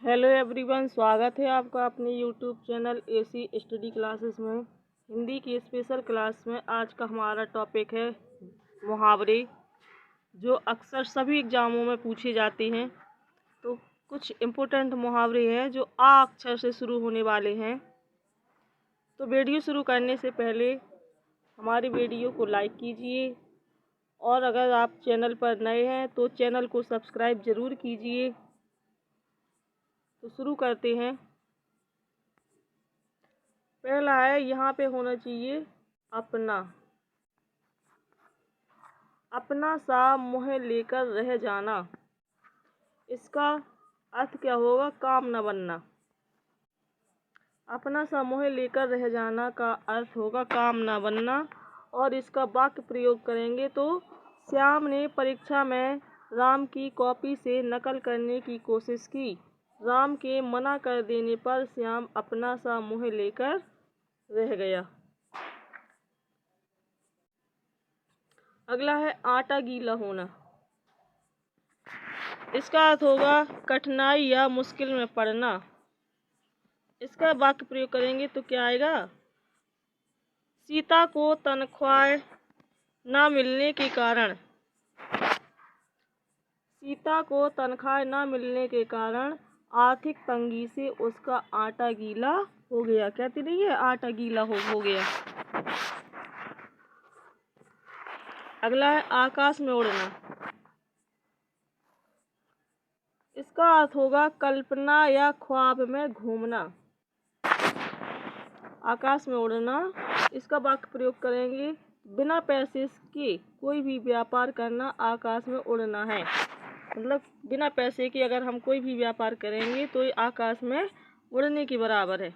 Hello everyone, स्वागत है आपका अपने YouTube channel AC study classes में। हिंदी की स्पेशल क्लास में आज का हमारा टॉपिक है मुहावरे, जो अक्सर सभी एग्ज़ामों में पूछे जाते हैं। तो कुछ इम्पोर्टेंट मुहावरे हैं जो आ अक्षर से शुरू होने वाले हैं। तो वीडियो शुरू करने से पहले हमारी वीडियो को लाइक कीजिए, और अगर आप चैनल पर नए हैं तो चैनल को सब्सक्राइब ज़रूर कीजिए। तो शुरू करते हैं। पहला है, यहाँ पे होना चाहिए अपना। अपना सा मुँह लेकर रह जाना, इसका अर्थ क्या होगा? काम न बनना। अपना सा मुँह लेकर रह जाना का अर्थ होगा काम न बनना। और इसका वाक्य प्रयोग करेंगे तो श्याम ने परीक्षा में राम की कॉपी से नकल करने की कोशिश की। राम के मना कर देने पर श्याम अपना सा मुँह लेकर रह गया। अगला है आटा गीला होना। इसका अर्थ होगा कठिनाई या मुश्किल में पड़ना। इसका वाक्य प्रयोग करेंगे तो क्या आएगा? सीता को तनख्वाह न मिलने के कारण आर्थिक तंगी से उसका आटा गीला हो गया। कहती नहीं है, आटा गीला हो गया। अगला है आकाश में उड़ना। इसका अर्थ होगा कल्पना या ख्वाब में घूमना। आकाश में उड़ना, इसका वाक्य प्रयोग करेंगे बिना पैसे के कोई भी व्यापार करना आकाश में उड़ना है। मतलब बिना पैसे के अगर हम कोई भी व्यापार करेंगे तो ये आकाश में उड़ने के बराबर है।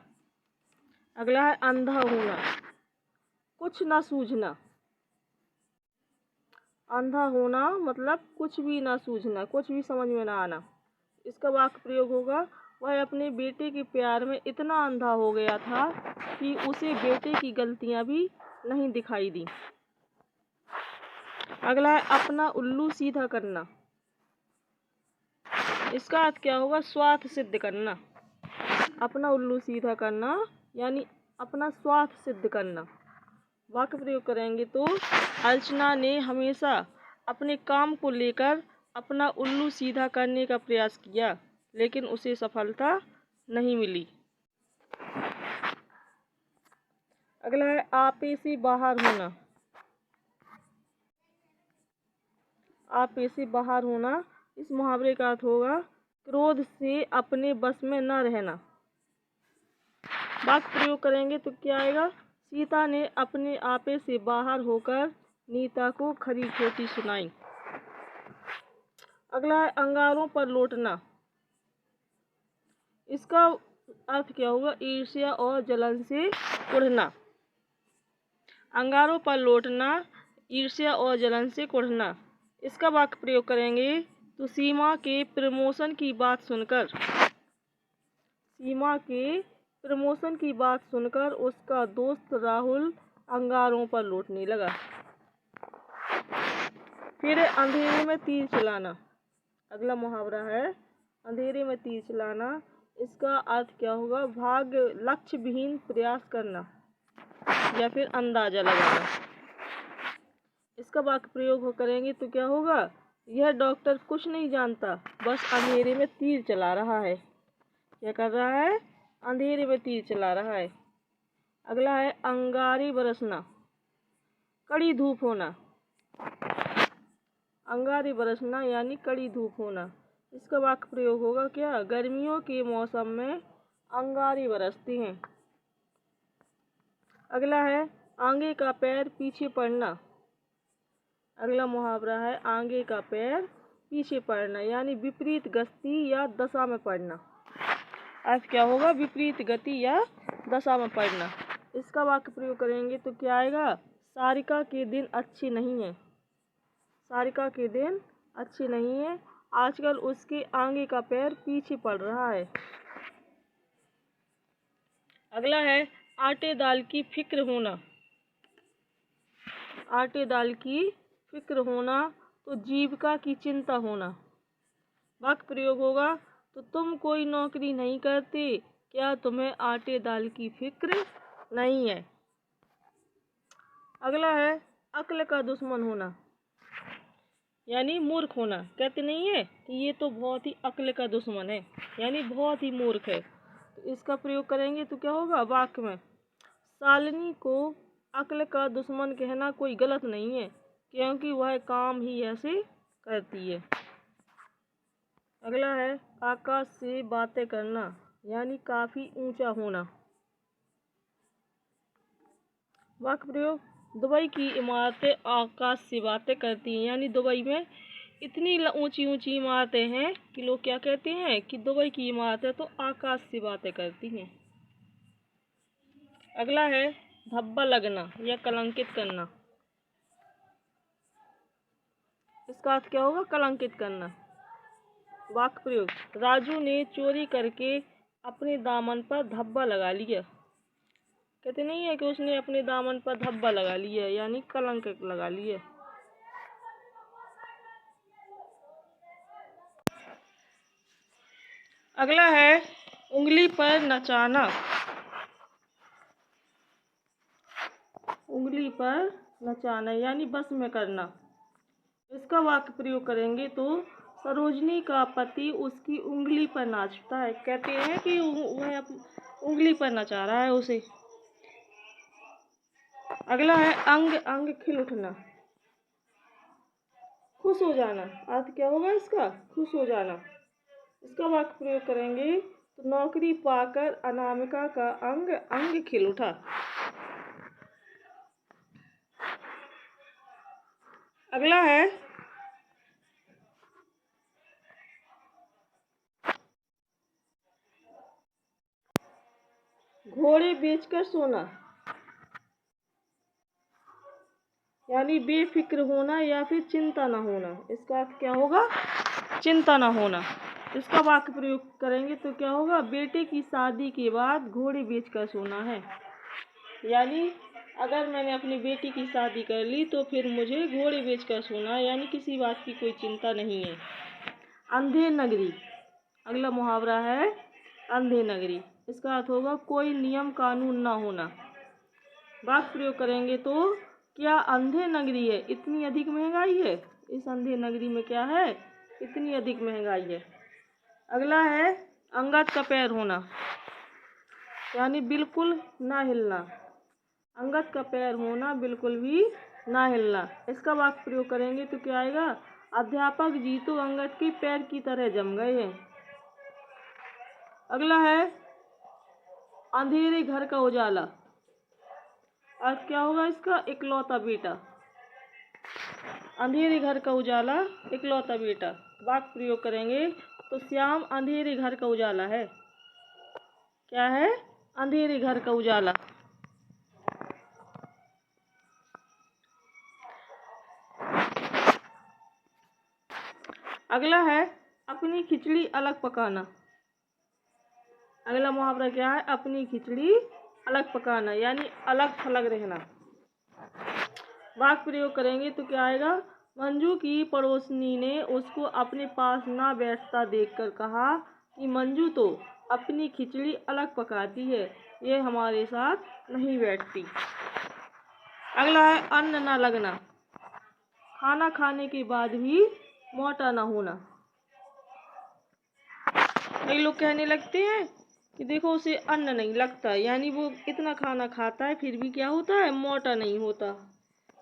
अगला है अंधा होना, कुछ ना सूझना। अंधा होना मतलब कुछ भी ना सूझना, कुछ भी समझ में ना आना। इसका वाक्य प्रयोग होगा वह अपने बेटे के प्यार में इतना अंधा हो गया था कि उसे बेटे की गलतियां भी नहीं दिखाई दी। अगला है अपना उल्लू सीधा करना। इसका अर्थ क्या होगा? स्वार्थ सिद्ध करना। अपना उल्लू सीधा करना यानी अपना स्वार्थ सिद्ध करना। वाक्य प्रयोग करेंगे तो अर्चना ने हमेशा अपने काम को लेकर अपना उल्लू सीधा करने का प्रयास किया, लेकिन उसे सफलता नहीं मिली। अगला है आपे से बाहर होना। आपे से बाहर होना, इस मुहावरे का अर्थ होगा क्रोध से अपने बस में न रहना। वाक्य प्रयोग करेंगे तो क्या आएगा? सीता ने अपने आपे से बाहर होकर नीता को खरी खोटी सुनाई। अगला है अंगारों पर लौटना। इसका अर्थ क्या होगा? ईर्ष्या और जलन से कुढ़ना। अंगारों पर लौटना, ईर्ष्या और जलन से कुढ़ना। इसका वाक्य प्रयोग करेंगे तो सीमा के प्रमोशन की बात सुनकर उसका दोस्त राहुल अंगारों पर लौटने लगा। फिर अंधेरे में तीर चलाना। अगला मुहावरा है अंधेरे में तीर चलाना। इसका अर्थ क्या होगा? भाग्य लक्ष्य विहीन प्रयास करना या फिर अंदाजा लगाना। इसका वाक्य प्रयोग करेंगे तो क्या होगा? यह डॉक्टर कुछ नहीं जानता, बस अंधेरे में तीर चला रहा है। क्या कर रहा है? अंधेरे में तीर चला रहा है। अगला है अंगारे बरसना, कड़ी धूप होना। अंगारे बरसना यानी कड़ी धूप होना। इसका वाक्य प्रयोग होगा क्या? गर्मियों के मौसम में अंगारे बरसते हैं। अगला है आगे का पैर पीछे पड़ना। अगला मुहावरा है आगे का पैर पीछे पड़ना यानी विपरीत गति या दशा में पड़ना। अर्थ क्या होगा? विपरीत गति या दशा में पड़ना। इसका वाक्य प्रयोग करेंगे तो क्या आएगा? सारिका के दिन अच्छे नहीं है। सारिका के दिन अच्छे नहीं है, आजकल उसके आगे का पैर पीछे पड़ रहा है। अगला है आटे दाल की फिक्र होना। आटे दाल की फिक्र होना तो जीविका की चिंता होना। वाक्य प्रयोग होगा तो तुम कोई नौकरी नहीं करते, क्या तुम्हें आटे दाल की फिक्र नहीं है। अगला है अक्ल का दुश्मन होना, यानी मूर्ख होना। कहते नहीं है कि ये तो बहुत ही अक्ल का दुश्मन है, यानी बहुत ही मूर्ख है। तो इसका प्रयोग करेंगे तो क्या होगा वाक्य में, शालिनी को अक्ल का दुश्मन कहना कोई गलत नहीं है, क्योंकि वह काम ही ऐसे करती है। अगला है आकाश से बातें करना, यानी काफी ऊंचा होना। वाक्य प्रयोग, दुबई की इमारतें आकाश से बातें करती हैं, यानी दुबई में इतनी ऊंची ऊंची इमारतें हैं कि लोग क्या कहते हैं कि दुबई की इमारतें तो आकाश से बातें करती हैं। अगला है धब्बा लगना या कलंकित करना। इसका अर्थ क्या होगा, कलंकित करना। वाक्य प्रयोग, राजू ने चोरी करके अपने दामन पर धब्बा लगा लिया। कहते नहीं है कि उसने अपने दामन पर धब्बा लगा लिया, यानी कलंक लगा लिया। अगला है उंगली पर नचाना, उंगली पर नचाना यानी बस में करना। इसका वाक्य प्रयोग करेंगे तो सरोजनी का पति उसकी उंगली पर नाचता है। कहते हैं कि वह उंगली पर नचा रहा है उसे। अगला है अंग अंग खिल उठना, खुश हो जाना। अर्थ क्या होगा इसका, खुश हो जाना। इसका वाक्य प्रयोग करेंगे तो नौकरी पाकर अनामिका का अंग अंग खिल उठा। अगला है घोड़े बेचकर सोना, यानी बेफिक्र होना या फिर चिंता न होना। इसका अर्थ क्या होगा, चिंता न होना। इसका वाक्य प्रयोग करेंगे तो क्या होगा, बेटे की शादी के बाद घोड़े बेचकर सोना है, यानी अगर मैंने अपनी बेटी की शादी कर ली तो फिर मुझे घोड़े बेचकर सोना है, यानी किसी बात की कोई चिंता नहीं है। अंधे नगरी, अगला मुहावरा है अंधे नगरी। इसका अर्थ होगा कोई नियम कानून ना होना। वाक्य प्रयोग करेंगे तो क्या अंधे नगरी है, इतनी अधिक महंगाई है। इस अंधे नगरी में क्या है, इतनी अधिक महंगाई है। अगला है अंगद का पैर होना, यानी बिल्कुल ना हिलना। अंगद का पैर होना, बिल्कुल भी ना हिलना। इसका वाक्य प्रयोग करेंगे तो क्या आएगा, अध्यापक जी तो अंगद के पैर की तरह जम गए हैं। अगला है अंधेरे घर का उजाला। अर्थ क्या होगा इसका, इकलौता बेटा। अंधेरे घर का उजाला, इकलौता बेटा। वाक्य प्रयोग करेंगे तो श्याम अंधेरे घर का उजाला है। क्या है, अंधेरे घर का उजाला। अगला है अपनी खिचड़ी अलग पकाना। अगला मुहावरा क्या है, अपनी खिचड़ी अलग पकाना, यानी अलग थलग रहना। वाक्य प्रयोग करेंगे तो क्या आएगा, मंजू की पड़ोसनी ने उसको अपने पास ना बैठता देखकर कहा कि मंजू तो अपनी खिचड़ी अलग पकाती है, ये हमारे साथ नहीं बैठती। अगला है अन्न ना लगना, खाना खाने के बाद भी मोटा ना होना। कई लोग कहने लगते हैं कि देखो उसे अन्न नहीं लगता, यानी वो इतना खाना खाता है फिर भी क्या होता है, मोटा नहीं होता।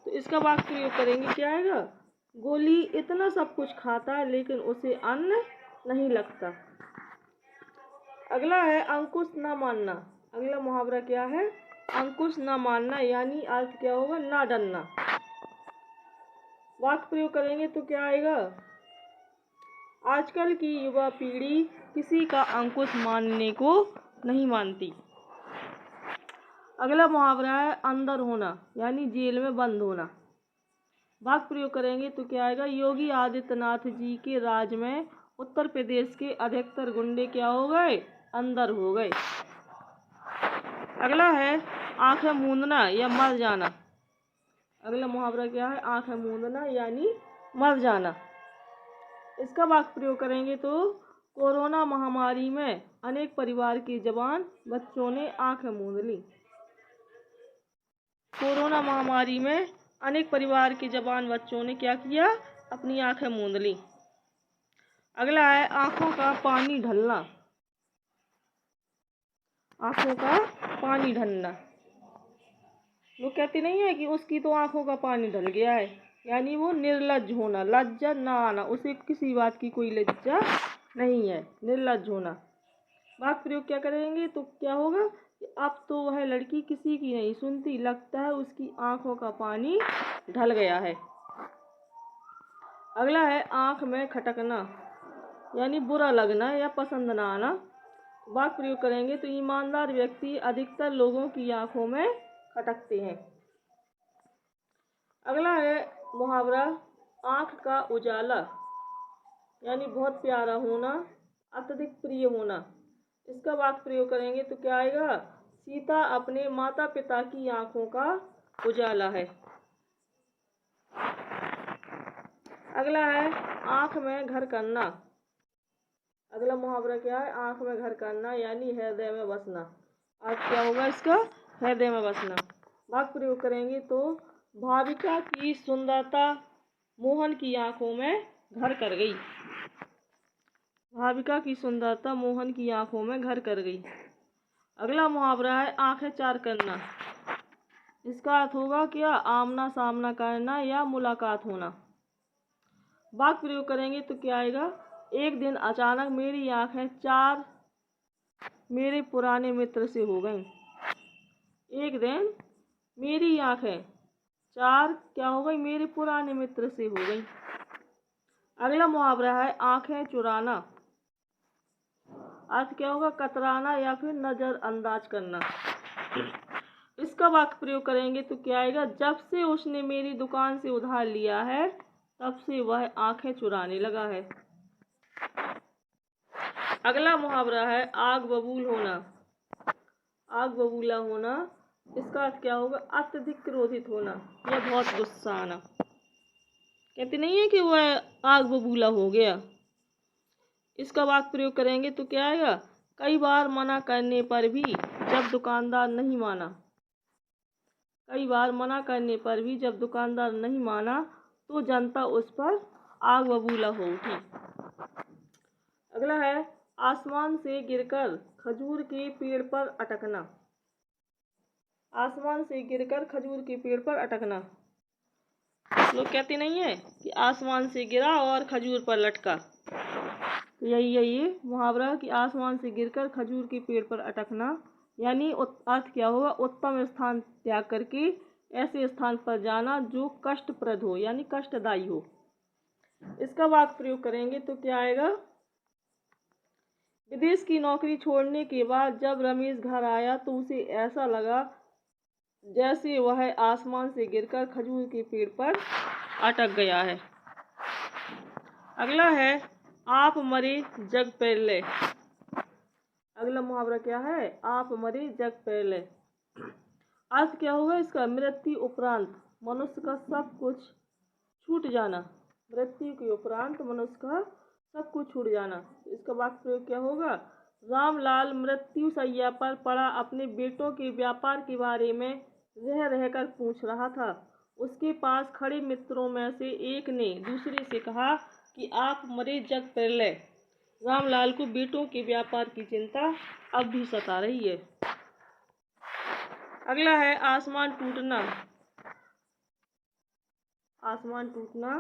तो इसका वाक्य प्रयोग करेंगे क्या आएगा, गोली इतना सब कुछ खाता है लेकिन उसे अन्न नहीं लगता। अगला है अंकुश ना मानना। अगला मुहावरा क्या है, अंकुश ना मानना, यानी अर्थ क्या होगा, ना डरना। वाक्य प्रयोग करेंगे तो क्या आएगा, आजकल की युवा पीढ़ी किसी का अंकुश मानने को नहीं मानती। अगला मुहावरा है अंदर होना, यानी जेल में बंद होना। वाक्य प्रयोग करेंगे तो क्या आएगा, योगी आदित्यनाथ जी के राज में उत्तर प्रदेश के अधिकतर गुंडे क्या हो गए, अंदर हो गए। अगला है आंखें मूंदना या मर जाना। अगला मुहावरा क्या है, आंखें मूंदना यानी मर जाना। इसका वाक्य प्रयोग करेंगे तो कोरोना महामारी में अनेक परिवार की जवान बच्चों ने आंखें मूंद ली। कोरोना महामारी में अनेक परिवार के जवान बच्चों ने क्या किया? अपनी आंखें मूंद ली। अगला है आंखों का पानी ढलना। आंखों का पानी ढलना, लोग कहते नहीं है कि उसकी तो आंखों का पानी ढल गया है, यानी वो निर्लज्ज होना, लज्जा ना आना, उसे किसी बात की कोई लज्जा नहीं है, निर्लज्ज होना। वाक्य प्रयोग क्या करेंगे तो क्या होगा कि अब तो वह लड़की किसी की नहीं सुनती, लगता है उसकी आंखों का पानी ढल गया है। अगला है आंख में खटकना, यानी बुरा लगना या पसंद ना आना। वाक्य प्रयोग करेंगे तो ईमानदार व्यक्ति अधिकतर लोगों की आंखों में खटकते हैं। अगला है मुहावरा आंख का उजाला, यानी बहुत प्यारा होना, अत्यधिक प्रिय होना। इसका वाक्य प्रयोग करेंगे तो क्या आएगा? सीता अपने माता पिता की आंखों का उजाला है। अगला है आंख में घर करना। अगला मुहावरा क्या है? आंख में घर करना, यानी हृदय में बसना। आज क्या होगा इसका? हृदय में बसना। वाक्य प्रयोग करेंगे तो भाविका की सुंदरता मोहन की आंखों में घर कर गई। भाविका की सुंदरता मोहन की आंखों में घर कर गई। अगला मुहावरा है आंखें चार करना। इसका अर्थ होगा क्या? आमना सामना करना या मुलाकात होना। वाक्य प्रयोग करेंगे तो क्या आएगा? एक दिन अचानक मेरी आंखें चार मेरे पुराने मित्र से हो गईं। एक दिन मेरी आंखें चार क्या हो गई? मेरे पुराने मित्र से हो गई। अगला मुहावरा है आंखें चुराना। अर्थ क्या होगा? कतराना या फिर नजरअंदाज करना। इसका वाक्य प्रयोग करेंगे तो क्या आएगा? जब से उसने मेरी दुकान से उधार लिया है तब से वह आंखें चुराने लगा है। अगला मुहावरा है आग बबूल होना। आग बबूला होना, इसका अर्थ क्या होगा? अत्यधिक क्रोधित होना या बहुत गुस्सा आना। कहते नहीं है कि वह आग बबूला हो गया। इसका वाक्य प्रयोग करेंगे तो क्या आएगा? कई बार मना करने पर भी जब दुकानदार नहीं माना। कई बार मना करने पर भी जब दुकानदार नहीं माना तो जनता उस पर आग बबूला हो उठी। अगला है आसमान से गिरकर खजूर के पेड़ पर अटकना। आसमान से गिरकर खजूर के पेड़ पर अटकना, लोग कहते नहीं है कि आसमान से गिरा और खजूर पर लटका। तो यही मुहावरा कि आसमान से गिरकर खजूर के पेड़ पर अटकना, यानी अर्थ क्या होगा? उत्तम स्थान त्याग करके ऐसे स्थान पर जाना जो कष्टप्रद हो, यानी कष्टदायी हो। इसका वाक्य प्रयोग करेंगे तो क्या आएगा? विदेश की नौकरी छोड़ने के बाद जब रमेश घर आया तो उसे ऐसा लगा जैसे वह आसमान से गिरकर खजूर के पेड़ पर अटक गया है। अगला है आप मरे जग पहले। अगला मुहावरा क्या है? आप मरे जग पहले। अर्थ क्या होगा इसका? मृत्यु उपरांत मनुष्य का सब कुछ छूट जाना। मृत्यु के उपरांत मनुष्य का सब कुछ छूट जाना। इसका वाक्य प्रयोग क्या होगा? रामलाल मृत्यु शैया पर पड़ा अपने बेटों के व्यापार के बारे में रह रहकर पूछ रहा था। उसके पास खड़े मित्रों में से एक ने दूसरे से कहा कि आप मरे जग पहले। रामलाल को बेटों के व्यापार की चिंता अब भी सता रही है। अगला है आसमान टूटना। आसमान टूटना,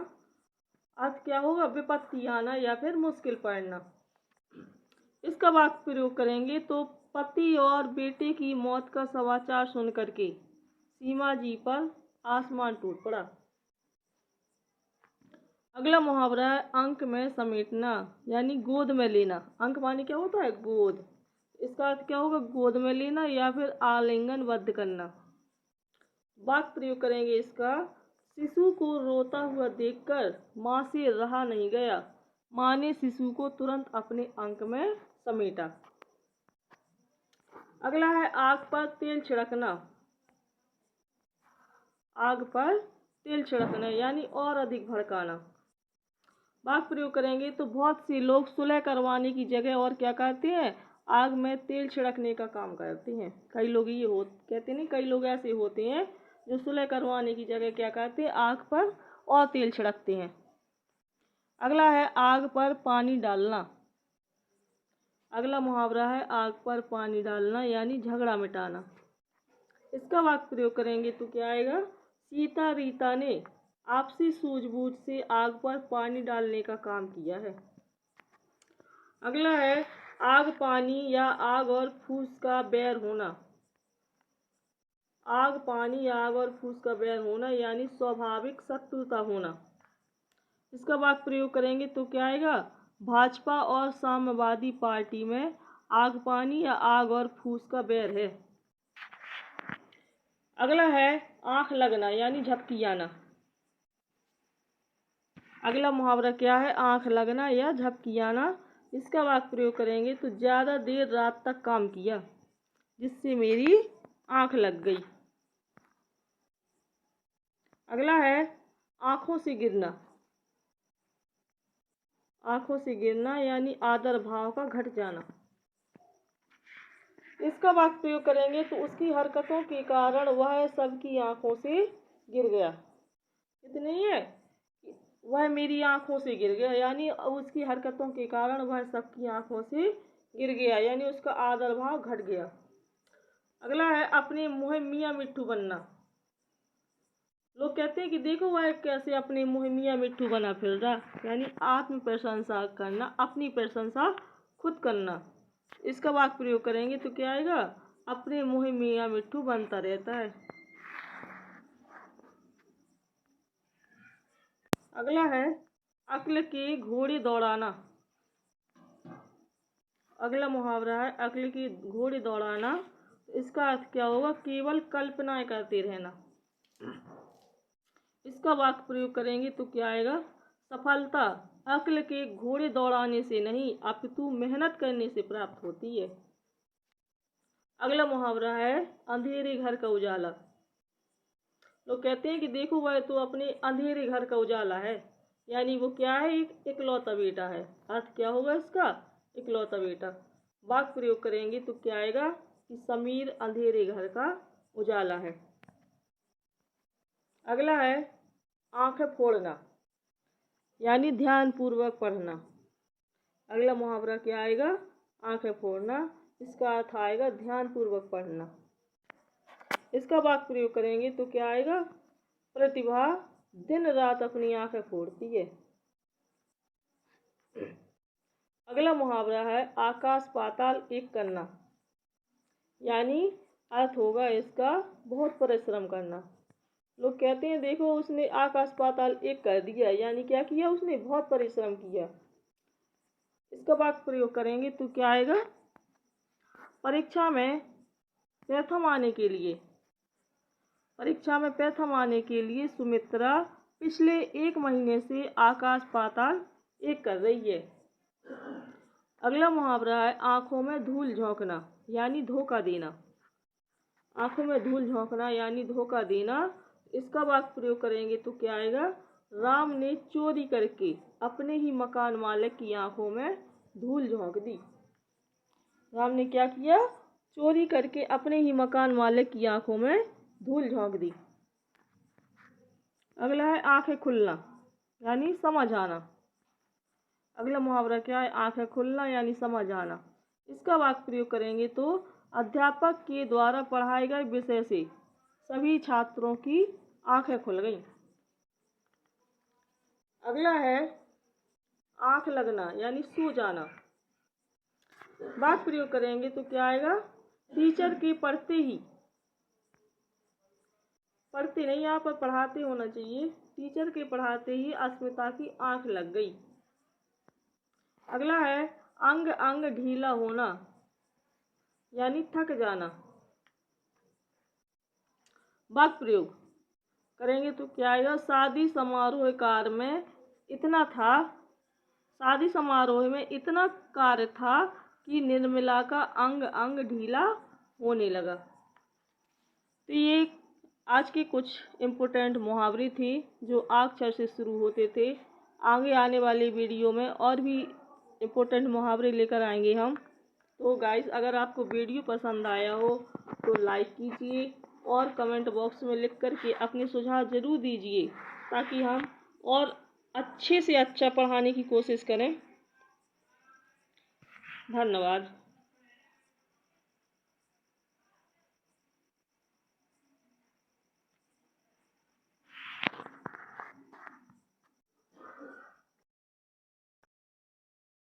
अर्थ क्या होगा? विपत्ति आना या फिर मुश्किल पड़ना। इसका वाक्य प्रयोग करेंगे तो पति और बेटे की मौत का समाचार सुन करके सीमा जी पर आसमान टूट पड़ा। अगला मुहावरा है अंक में समेटना, यानी गोद में लेना। अंक माने क्या होता है? गोद। इसका अर्थ क्या होगा? गोद में लेना या फिर आलिंगनबद्ध करना। वाक्य प्रयोग करेंगे इसका शिशु को रोता हुआ देखकर माँ से रहा नहीं गया। माँ ने शिशु को तुरंत अपने अंक में समेटा। अगला है आग पर तेल छिड़कना। आग पर तेल छिड़कना यानी और अधिक भड़काना। वाक्य प्रयोग करेंगे तो बहुत से लोग सुलह करवाने की जगह और क्या करते हैं, आग में तेल छिड़कने का काम करते हैं। कई लोग ये हो कहते नहीं, कई लोग ऐसे होते हैं जो सुलह करवाने की जगह क्या करते हैं, आग पर और तेल छिड़कते हैं। अगला है आग पर पानी डालना। अगला मुहावरा है आग पर पानी डालना यानी झगड़ा मिटाना। इसका वाक्य प्रयोग करेंगे तो क्या आएगा, सीता रीता ने आपसी सूझबूझ से आग पर पानी डालने का काम किया है। अगला है आग पानी या आग और फूस का बैर होना। आग पानी या आग और फूस का बैर होना यानी स्वाभाविक शत्रुता होना। इसका वाक्य प्रयोग करेंगे तो क्या आएगा, भाजपा और साम्यवादी पार्टी में आग पानी या आग और फूस का बैर है। अगला है आंख लगना यानी झपकी आना। अगला मुहावरा क्या है, आंख लगना या झपकी आना। इसका वाक्य प्रयोग करेंगे तो ज़्यादा देर रात तक काम किया जिससे मेरी आंख लग गई। अगला है आंखों से गिरना। आंखों से गिरना यानी आदर भाव का घट जाना। इसका वाक्य प्रयोग करेंगे तो उसकी हरकतों के कारण वह सबकी आंखों से गिर गया। इतनी है, वह मेरी आंखों से गिर गया यानी उसकी हरकतों के कारण वह सबकी आंखों से गिर गया यानी उसका आदर भाव घट गया। अगला है अपने मुँह मियाँ मिट्ठू बनना। लोग कहते हैं कि देखो वह कैसे अपने मुँह मियाँ मिट्ठू बना फिर रहा, यानी आत्म प्रशंसा करना, अपनी प्रशंसा खुद करना। इसका वाक्य प्रयोग करेंगे तो क्या आएगा, अपने मुँह मियाँ मिट्ठू बनता रहता है। अगला है अक्ल के घोड़े दौड़ाना। अगला मुहावरा है अक्ल के घोड़े दौड़ाना। इसका अर्थ क्या होगा, केवल कल्पनाएं करते रहना। इसका वाक्य प्रयोग करेंगे तो क्या आएगा, सफलता अक्ल के घोड़े दौड़ाने से नहीं अपितु मेहनत करने से प्राप्त होती है। अगला मुहावरा है अंधेरे घर का उजाला। लोग कहते हैं कि देखो वह तो अपने अंधेरे घर का उजाला है, यानी वो क्या है, एक इकलौता बेटा है। अर्थ क्या होगा इसका, इकलौता बेटा। वाक्य प्रयोग करेंगे तो क्या आएगा कि समीर अंधेरे घर का उजाला है। अगला है आंखें फोड़ना यानी ध्यान पूर्वक पढ़ना। अगला मुहावरा क्या आएगा, आंखें फोड़ना। इसका अर्थ आएगा ध्यान पूर्वक पढ़ना। इसका वाक्य प्रयोग करेंगे तो क्या आएगा, प्रतिभा दिन रात अपनी आंखें फोड़ती है। अगला मुहावरा है आकाश पाताल एक करना, यानी अर्थ होगा इसका बहुत परिश्रम करना। लोग कहते हैं देखो उसने आकाश पाताल एक कर दिया, यानी क्या किया उसने, बहुत परिश्रम किया। इसका वाक्य प्रयोग करेंगे तो क्या आएगा, परीक्षा में प्रथम आने के लिए सुमित्रा पिछले 1 महीने से आकाश पाताल एक कर रही है। अगला मुहावरा है आंखों में धूल झोंकना यानी धोखा देना। आंखों में धूल झोंकना यानी धोखा देना। इसका वाक्य प्रयोग करेंगे तो क्या आएगा, राम ने चोरी करके अपने ही मकान मालिक की आंखों में धूल झोंक दी। राम ने क्या किया, चोरी करके अपने ही मकान मालिक की आंखों में धूल झोंक दी। अगला है आंखें खुलना यानी समझ आना। अगला मुहावरा क्या है, आंखें खुलना यानी समझ आना। इसका वाक्य प्रयोग करेंगे तो अध्यापक के द्वारा पढ़ाए गए विषय से सभी छात्रों की आंखें खुल गईं। अगला है आंख लगना यानी सो जाना। वाक्य प्रयोग करेंगे तो क्या आएगा, टीचर के पढ़ते नहीं, यहाँ पर पढ़ाते होना चाहिए। टीचर के पढ़ाते ही अस्मिता की आंख लग गई। अगला है अंग अंग ढीला होना यानी थक जाना। वाक्य प्रयोग करेंगे तो क्या आएगा, शादी समारोह में इतना कार्य था कि निर्मला का अंग अंग ढीला होने लगा। तो ये आज के कुछ इम्पोर्टेंट मुहावरे थे जो अक्षर से शुरू होते थे। आगे आने वाली वीडियो में और भी इम्पोर्टेंट मुहावरे लेकर आएंगे हम। तो गाइस, अगर आपको वीडियो पसंद आया हो तो लाइक कीजिए और कमेंट बॉक्स में लिख कर के अपने सुझाव ज़रूर दीजिए, ताकि हम और अच्छे से अच्छा पढ़ाने की कोशिश करें। धन्यवाद।